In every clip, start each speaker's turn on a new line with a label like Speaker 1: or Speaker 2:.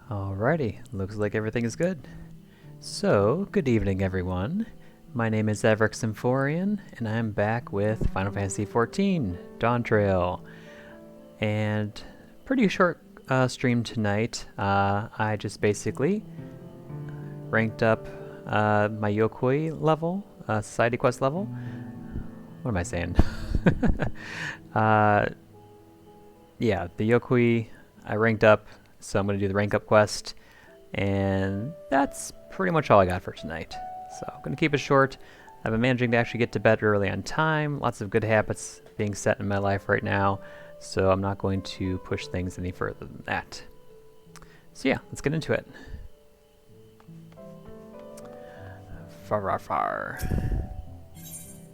Speaker 1: Alrighty, looks like everything is good. So, good evening everyone. My name is FFXIV, and I'm back with Final Fantasy XIV, Dawntrail. And pretty short stream tonight. I just basically ranked up my Yok Huy level, Society Quest level. What am I saying? Yeah, the Yok Huy I ranked up, so I'm going to do the rank up quest, and that's pretty much all I got for tonight. So I'm going to keep it short. I've been managing to actually get to bed early on time, lots of good habits being set in my life right now, so I'm not going to push things any further than that. So yeah, let's get into it. Farafar.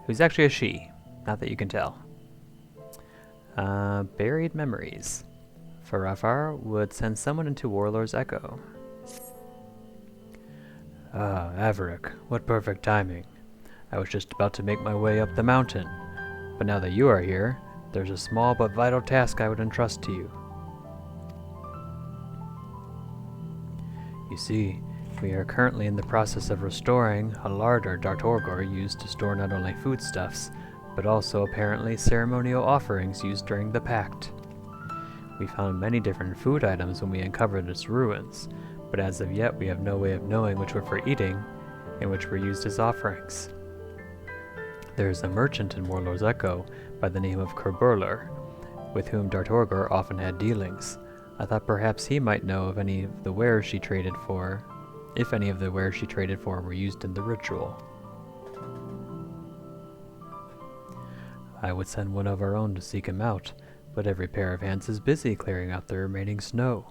Speaker 1: Who's actually a she, not that you can tell. Buried memories. Farafar would send someone into Warlord's Echo. Ah, Averick, what perfect timing. I was just about to make my way up the mountain. But now that you are here, there's a small but vital task I would entrust to you. You see, we are currently in the process of restoring a larder Dawntrail used to store not only foodstuffs, but also apparently ceremonial offerings used during the Pact. We found many different food items when we uncovered its ruins, but as of yet we have no way of knowing which were for eating and which were used as offerings. There is a merchant in Warlord's Echo by the name of Kerburler, with whom Dawntrail often had dealings. I thought perhaps he might know of any of the wares she traded for, if any of the wares she traded for were used in the ritual. I would send one of our own to seek him out, but every pair of hands is busy clearing out the remaining snow.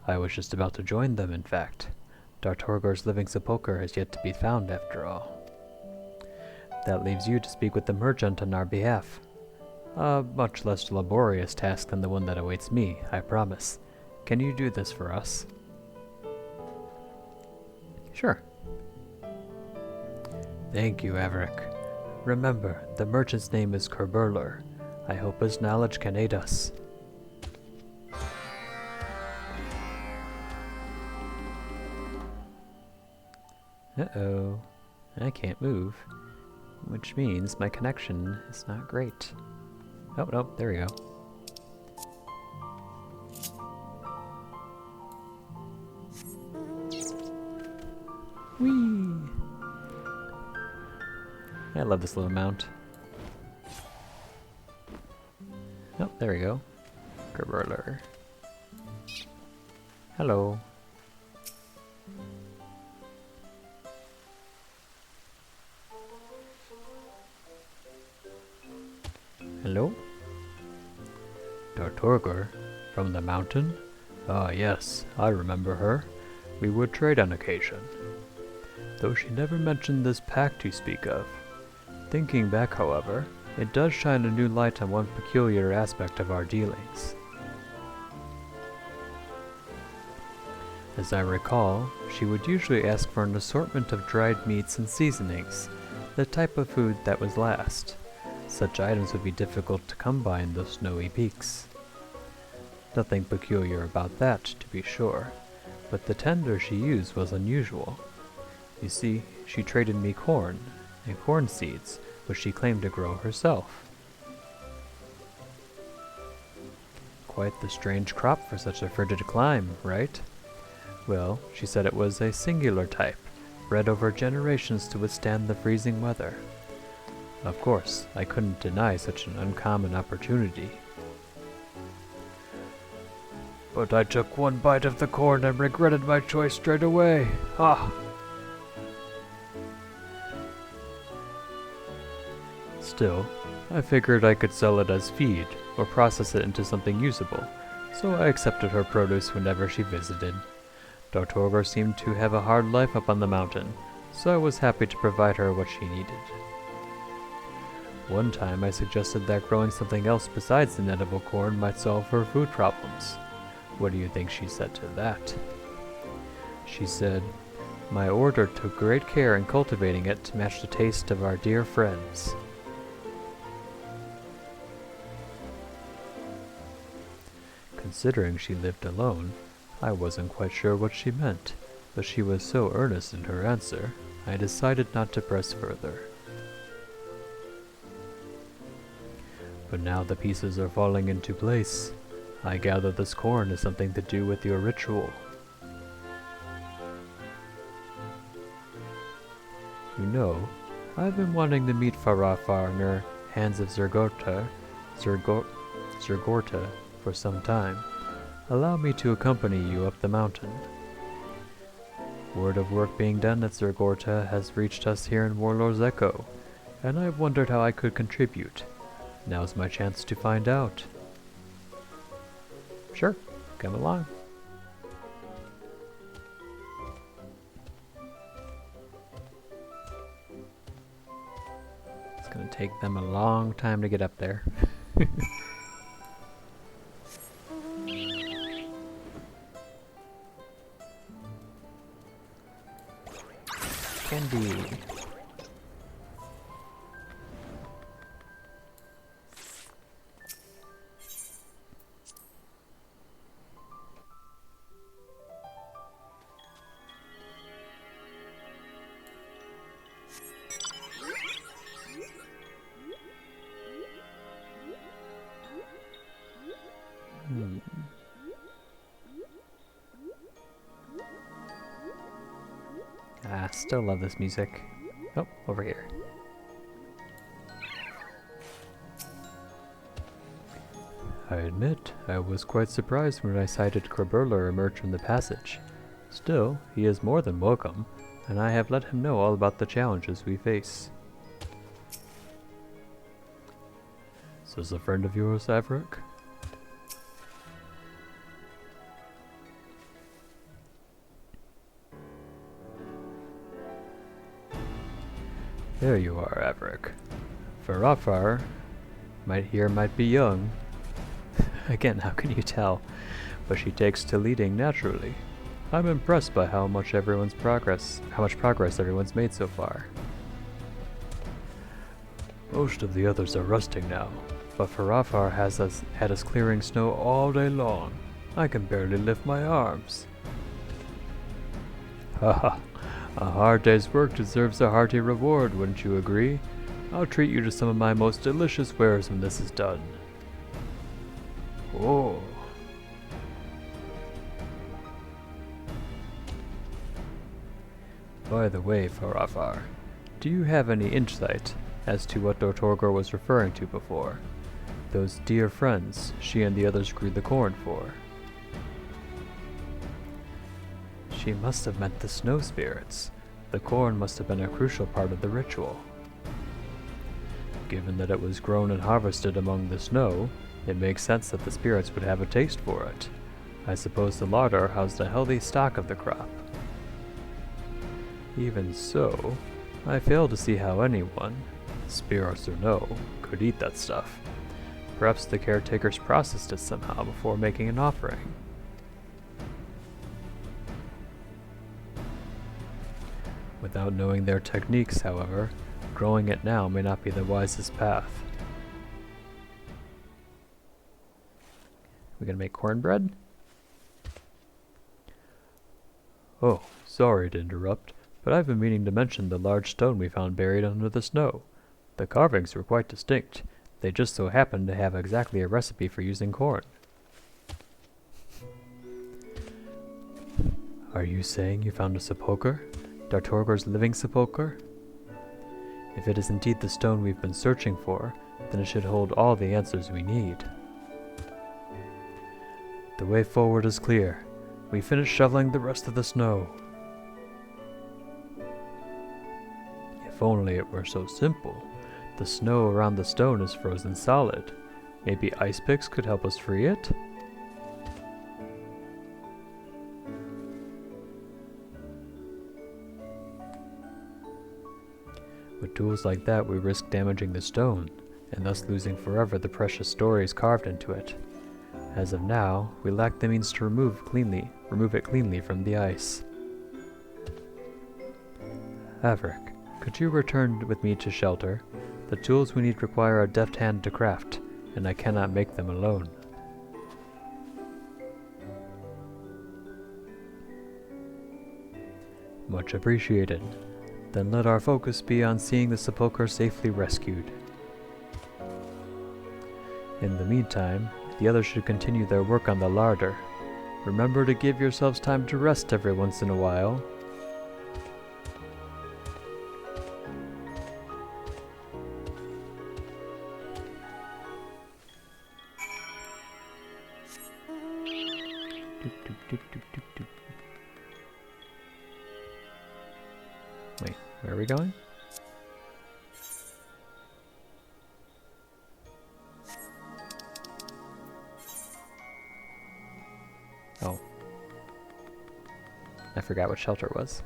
Speaker 1: I was just about to join them, in fact. Dawntrail's living sepulchre has yet to be found, after all. That leaves you to speak with the merchant on our behalf. A much less laborious task than the one that awaits me, I promise. Can you do this for us? Sure. Thank you, Averick. Remember, the merchant's name is Kerburler. I hope his knowledge can aid us. Uh-oh. I can't move. Which means my connection is not great. Oh, no, there we go. Whee! I love this little mount. Oh, there we go. Kerburler. Hello. Hello? Dawntrail? From the mountain? Ah, yes, I remember her. We would trade on occasion. Though she never mentioned this pact you speak of. Thinking back, however, it does shine a new light on one peculiar aspect of our dealings. As I recall, she would usually ask for an assortment of dried meats and seasonings, the type of food that was last. Such items would be difficult to come by in those snowy peaks. Nothing peculiar about that, to be sure, but the tender she used was unusual. You see, she traded me corn, and corn seeds, which she claimed to grow herself. Quite the strange crop for such a frigid clime, right? Well, she said it was a singular type, bred over generations to withstand the freezing weather. Of course, I couldn't deny such an uncommon opportunity. But I took one bite of the corn and regretted my choice straight away. Ah! Still, I figured I could sell it as feed, or process it into something usable, so I accepted her produce whenever she visited. Dawntrail seemed to have a hard life up on the mountain, so I was happy to provide her what she needed. One time I suggested that growing something else besides the edible corn might solve her food problems. What do you think she said to that? She said, "My order took great care in cultivating it to match the taste of our dear friends." Considering she lived alone, I wasn't quite sure what she meant, but she was so earnest in her answer, I decided not to press further. But now the pieces are falling into place. I gather this corn is something to do with your ritual. You know, I've been wanting to meet Farafar near Hands of Zirgorteh for some time. Allow me to accompany you up the mountain. Word of work being done at Zirgorteh has reached us here in Warlord's Echo, and I've wondered how I could contribute. Now's my chance to find out. Sure, come along. It's gonna take them a long time to get up there. Candy. Still love this music. Oh, over here. I admit, I was quite surprised when I sighted Kraburler emerge from the passage. Still, he is more than welcome, and I have let him know all about the challenges we face. Is this a friend of yours, Averick? There you are, Averick. Farafar might be young. Again, how can you tell? But she takes to leading naturally. I'm impressed by how much progress everyone's made so far. Most of the others are resting now, but Farafar had us clearing snow all day long. I can barely lift my arms. Haha. A hard day's work deserves a hearty reward, wouldn't you agree? I'll treat you to some of my most delicious wares when this is done. Oh. By the way, Farafar, do you have any insight as to what Torgor was referring to before? Those dear friends she and the others grew the corn for. She must have meant the snow spirits. The corn must have been a crucial part of the ritual. Given that it was grown and harvested among the snow, it makes sense that the spirits would have a taste for it. I suppose the larder housed a healthy stock of the crop. Even so, I fail to see how anyone, spirits or no, could eat that stuff. Perhaps the caretakers processed it somehow before making an offering. Without knowing their techniques, however, growing it now may not be the wisest path. We gonna make cornbread? Oh, sorry to interrupt, but I've been meaning to mention the large stone we found buried under the snow. The carvings were quite distinct. They just so happened to have exactly a recipe for using corn. Are you saying you found a sepulcher? Torgor's living sepulcher? If it is indeed the stone we've been searching for, then it should hold all the answers we need. The way forward is clear. We finished shoveling the rest of the snow. If only it were so simple. The snow around the stone is frozen solid. Maybe ice picks could help us free it? With tools like that, we risk damaging the stone, and thus losing forever the precious stories carved into it. As of now, we lack the means to remove it cleanly from the ice. Averick, could you return with me to shelter? The tools we need require a deft hand to craft, and I cannot make them alone. Much appreciated. Then let our focus be on seeing the sepulchre safely rescued. In the meantime, the others should continue their work on the larder. Remember to give yourselves time to rest every once in a while. Wait, where are we going? Oh. I forgot what shelter was.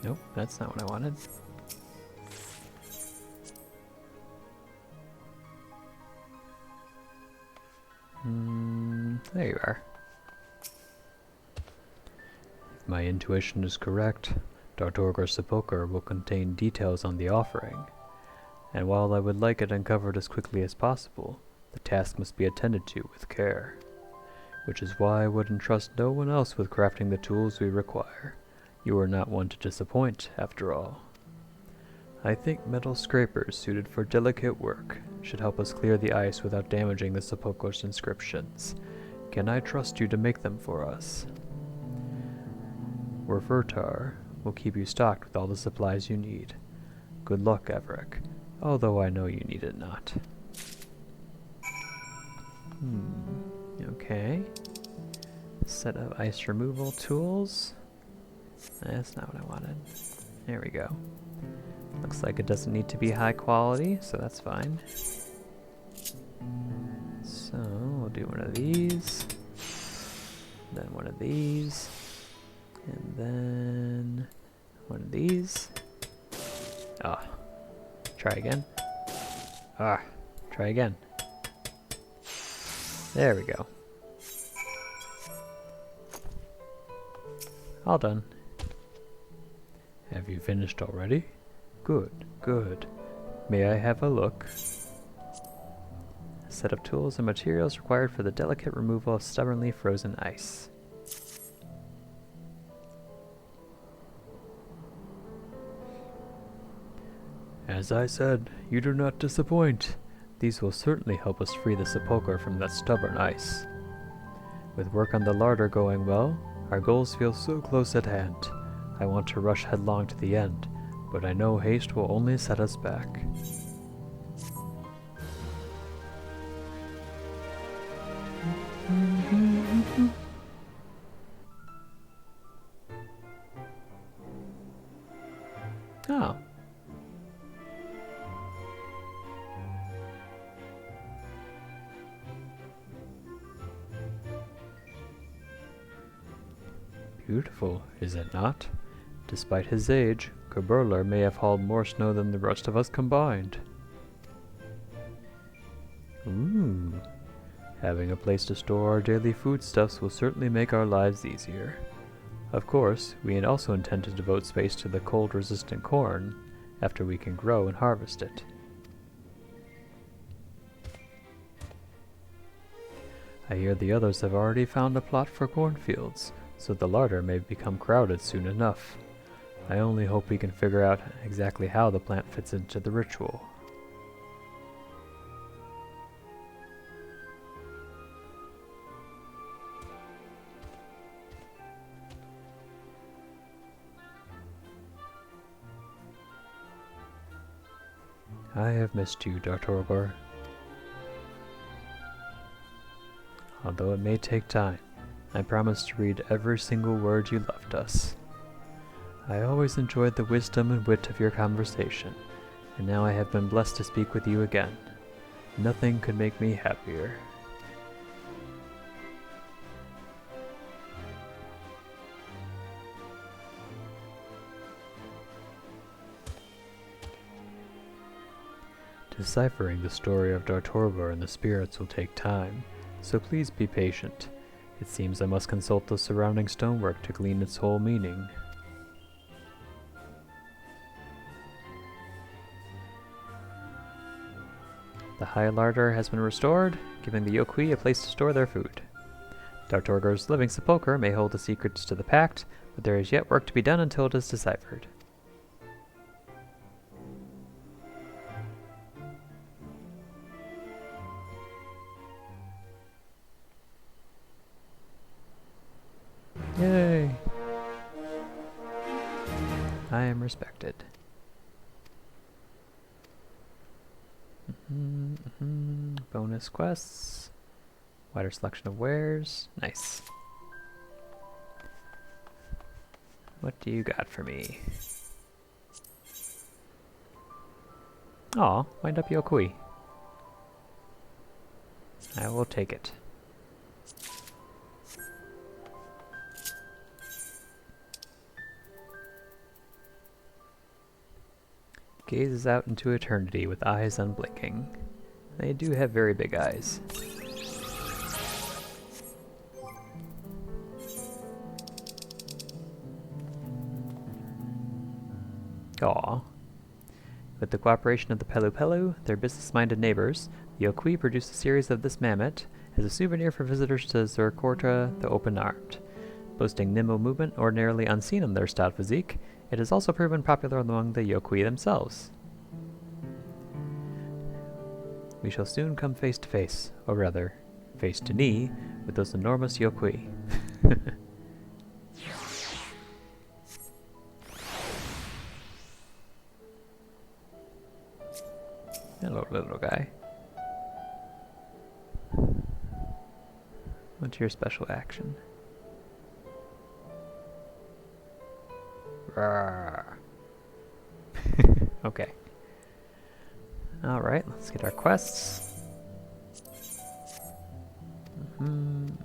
Speaker 1: Nope, that's not what I wanted. There you are. If my intuition is correct, Dawntrail's sepulchre will contain details on the offering, and while I would like it uncovered as quickly as possible, the task must be attended to with care, which is why I would entrust no one else with crafting the tools we require. You are not one to disappoint, after all. I think metal scrapers suited for delicate work should help us clear the ice without damaging the sepulchre's inscriptions. Can I trust you to make them for us? Werfurtar will keep you stocked with all the supplies you need. Good luck, Everick, although I know you need it not. Okay. Set of ice removal tools. That's not what I wanted. There we go. Looks like it doesn't need to be high quality, so that's fine. So, we'll do one of these. Then one of these. And then one of these. Ah. Try again. Ah. Try again. There we go. All done. Have you finished already? Good, good. May I have a look? A set of tools and materials required for the delicate removal of stubbornly frozen ice. As I said, you do not disappoint. These will certainly help us free the sepulchre from that stubborn ice. With work on the larder going well, our goals feel so close at hand. I want to rush headlong to the end, but I know haste will only set us back. Oh. Beautiful, is it not? Despite his age, Gerberler may have hauled more snow than the rest of us combined. Ooh. Having a place to store our daily foodstuffs will certainly make our lives easier. Of course, we also intend to devote space to the cold-resistant corn after we can grow and harvest it. I hear the others have already found a plot for cornfields, so the larder may become crowded soon enough. I only hope we can figure out exactly how the plant fits into the ritual. I have missed you, Dawntrail. Although it may take time, I promise to read every single word you left us. I always enjoyed the wisdom and wit of your conversation, and now I have been blessed to speak with you again. Nothing could make me happier. Deciphering the story of Dawntrail and the spirits will take time, so please be patient. It seems I must consult the surrounding stonework to glean its whole meaning. The high larder has been restored, giving the Yok Huy a place to store their food. Dr. Orgor's living sepulchre may hold the secrets to the pact, but there is yet work to be done until it is deciphered. Yay! I am respected. Bonus quests. Wider selection of wares. Nice. What do you got for me? Aw, wind up Yok Huy. I will take it. Gazes out into eternity with eyes unblinking. They do have very big eyes. Aww. With the cooperation of the Pelu Pelu, their business-minded neighbors, the Yok Huy produced a series of this mammoth as a souvenir for visitors to Zirgorteh the Open-armed. Boasting nimble movement ordinarily unseen in their stout physique, it has also proven popular among the Yok Huy themselves. We shall soon come face to face, or rather, face to knee, with those enormous Yok Huy. Hello, little guy. What's your special action? Okay. Alright, let's get our quests. And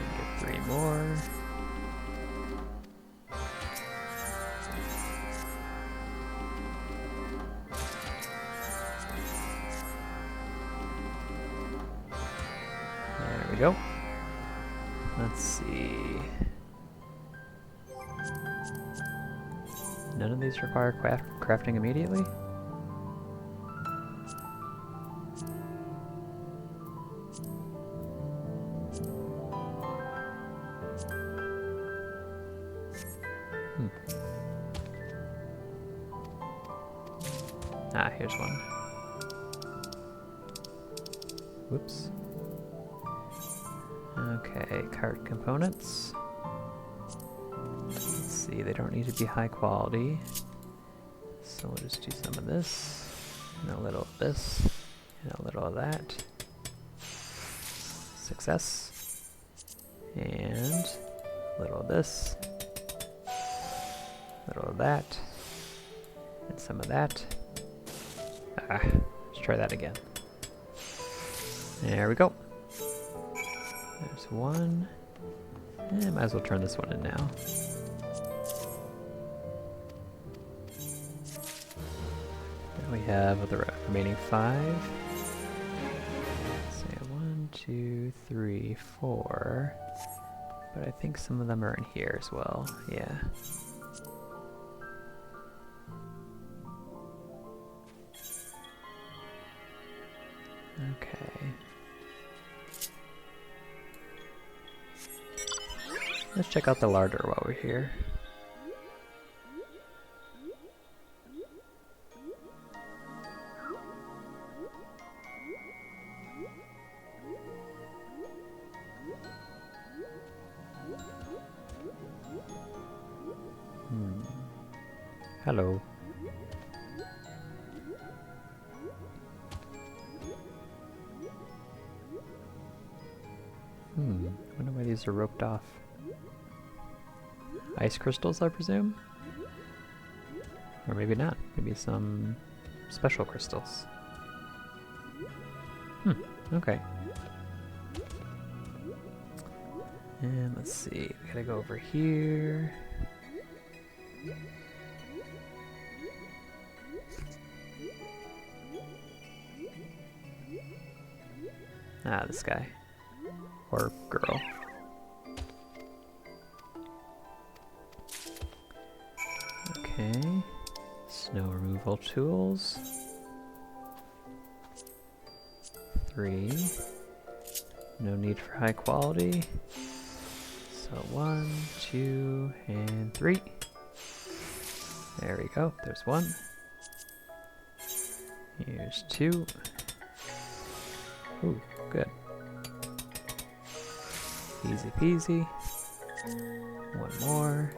Speaker 1: get 3 more. There we go. Let's see. None of these require crafting immediately? Ah, here's one. Whoops. Okay, cart components. Let's see, they don't need to be high quality. So we'll just do some of this, and a little of this, and a little of that. Success. And a little of this, a little of that, and some of that. Ah, let's try that again. There we go. There's one. And might as well turn this one in now. And we have the remaining 5. So 1, 2, 3, 4. But I think some of them are in here as well. Yeah. Okay. Let's check out the larder while we're here. Hello. Wonder why these are roped off. Ice crystals, I presume? Or maybe not. Maybe some special crystals. Okay. And let's see, we gotta go over here. Ah, this guy. Or girl. Okay. Snow removal tools. 3. No need for high quality. So 1, 2, and 3. There we go. There's 1. Here's 2. Ooh, good. Easy peasy. 1 more.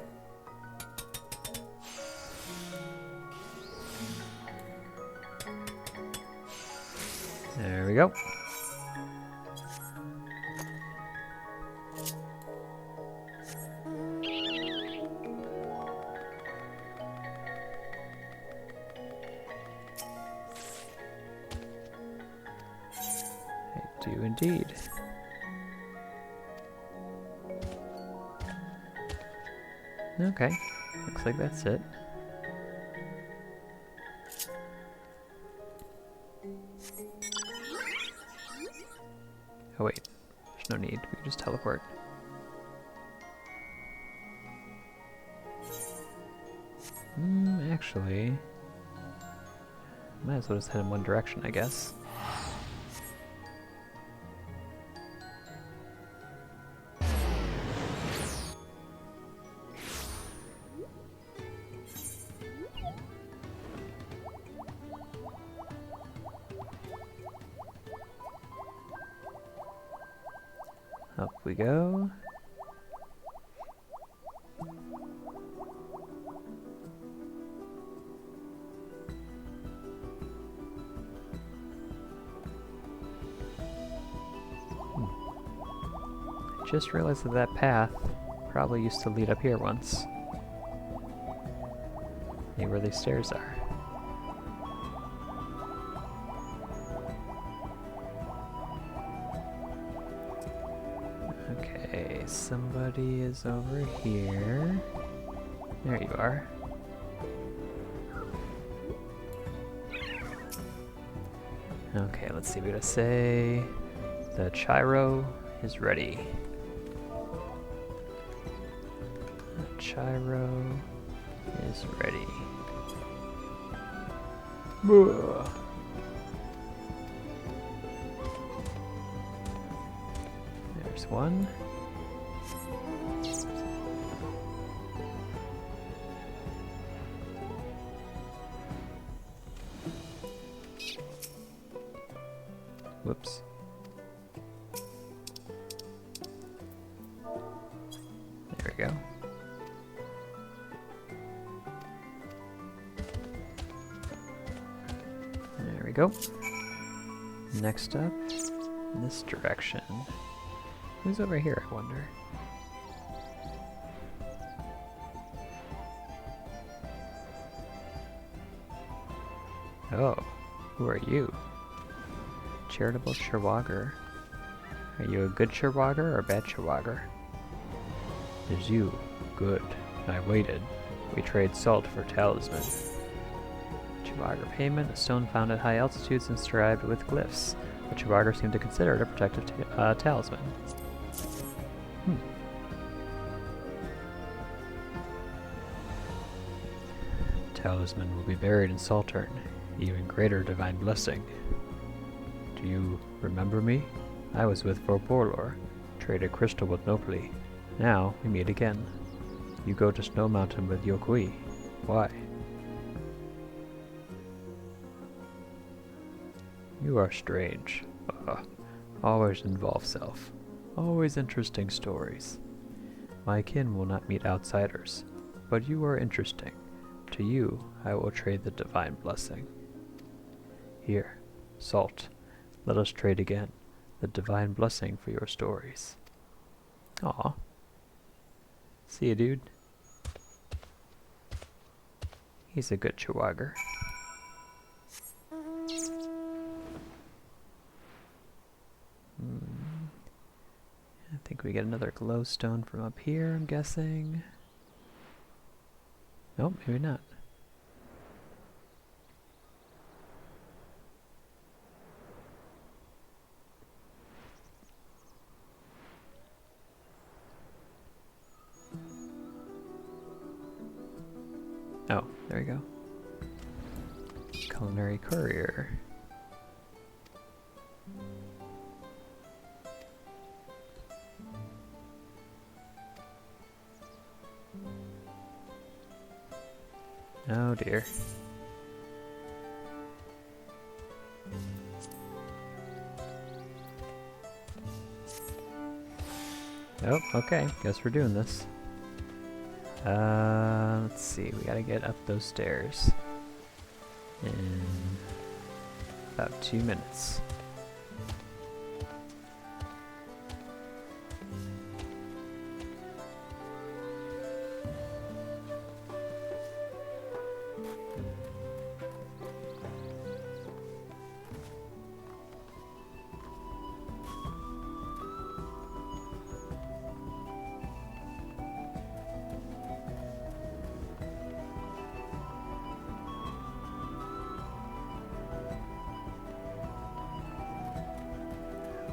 Speaker 1: There we go. I do indeed. Okay, looks like that's it. Oh wait, there's no need, we can just teleport. Actually, might as well just head in one direction, I guess. Up we go. I just realized that that path probably used to lead up here once. See where these stairs are. Okay, somebody is over here. There you are. Okay, let's see what I say. The Chiro is ready. The Chiro is ready. Ugh. There's one. Whoops. There we go. There we go. Next up, in this direction. Who's over here, I wonder? Oh, who are you? Charitable Chirwagger. Are you a good Chirwagger or a bad Chirwagger? It's you. Good. I waited. We trade salt for talisman. Chirwagger payment, a stone found at high altitudes inscribed with glyphs. The Chirwagger seemed to consider it a protective talisman. Talisman will be buried in Saltern. Even greater divine blessing. Do you remember me? I was with Vorporlor, traded crystal with Nopli. Now we meet again. You go to Snow Mountain with Yok Huy. Why? You are strange. Always involve self. Always interesting stories. My kin will not meet outsiders, but you are interesting. To you, I will trade the divine blessing. Here, salt. Let us trade again. The divine blessing for your stories. Aw. See ya, dude. He's a good Chirwagger. I think we get another glowstone from up here, I'm guessing. Nope, maybe not. Oh, there we go. Culinary courier. Oh dear. Oh, okay. Guess we're doing this. Let's see. We gotta get up those stairs in about 2 minutes.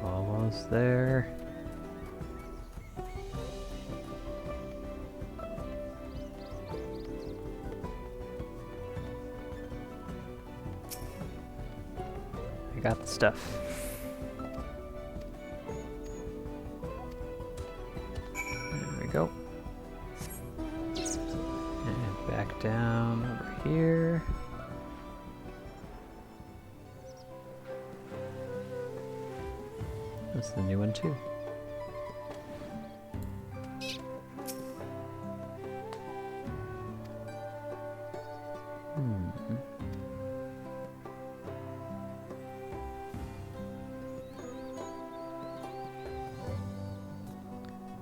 Speaker 1: Almost there. I got the stuff. There we go. And back down over here. That's the new one too.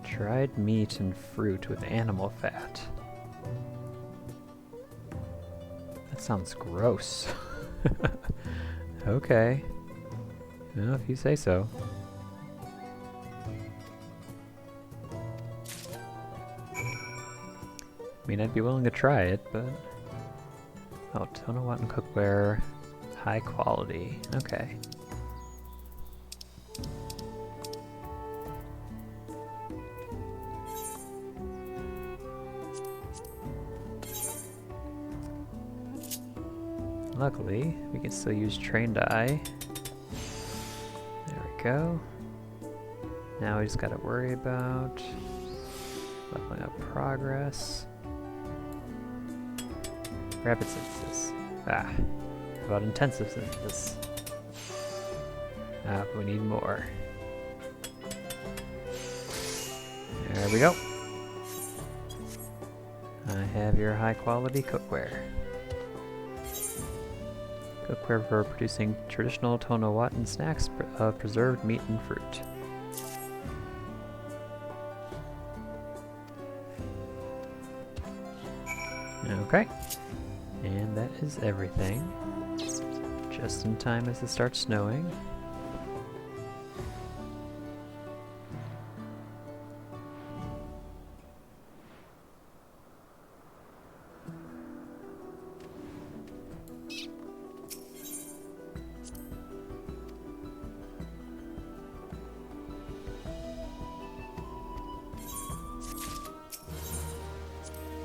Speaker 1: Dried meat and fruit with animal fat. That sounds gross. Okay. Well, if you say so. I mean, I'd be willing to try it, but... Oh, Tonawatan cookware, high quality. Okay. Luckily, we can still use trained eye. There we go. Now we just gotta worry about leveling up progress. Rapid synthesis. Ah, how about intensive synthesis? Ah, but we need more. There we go. I have your high quality cookware. Cookware for producing traditional Tonawatan snacks of preserved meat and fruit. Okay. And that is everything. Just in time as it starts snowing.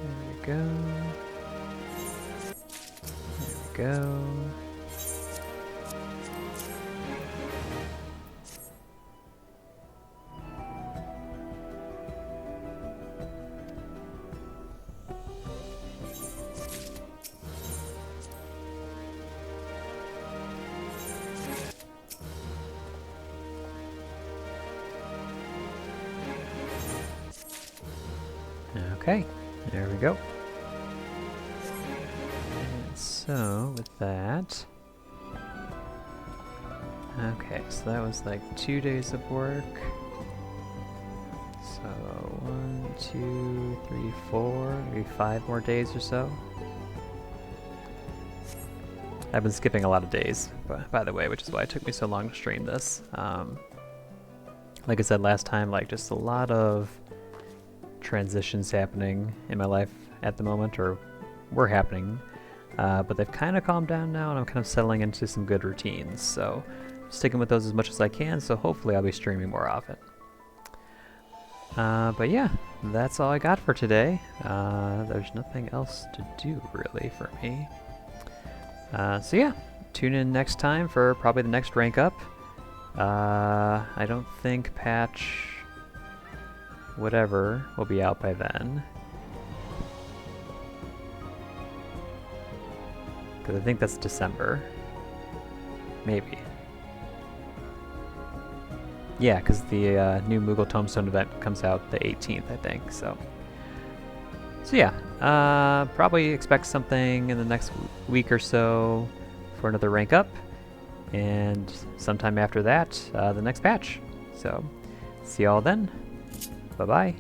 Speaker 1: There we go. Go. Okay, there we go. So, with that... Okay, so that was like 2 days of work. So, 1, 2, 3, 4, maybe 5 more days or so. I've been skipping a lot of days, by the way, which is why it took me so long to stream this. Like I said last time, like just a lot of transitions happening in my life at the moment, or were happening. But they've kind of calmed down now, and I'm kind of settling into some good routines, so sticking with those as much as I can, so hopefully I'll be streaming more often. But yeah, that's all I got for today. There's nothing else to do really for me. So yeah, tune in next time for probably the next rank up. I don't think patch whatever will be out by then. Because I think that's December. Maybe. Yeah, because the new Moogle Tombstone event comes out the 18th, I think, so yeah, probably expect something in the next week or so for another rank up, and sometime after that, the next patch. So, see y'all then. Bye-bye.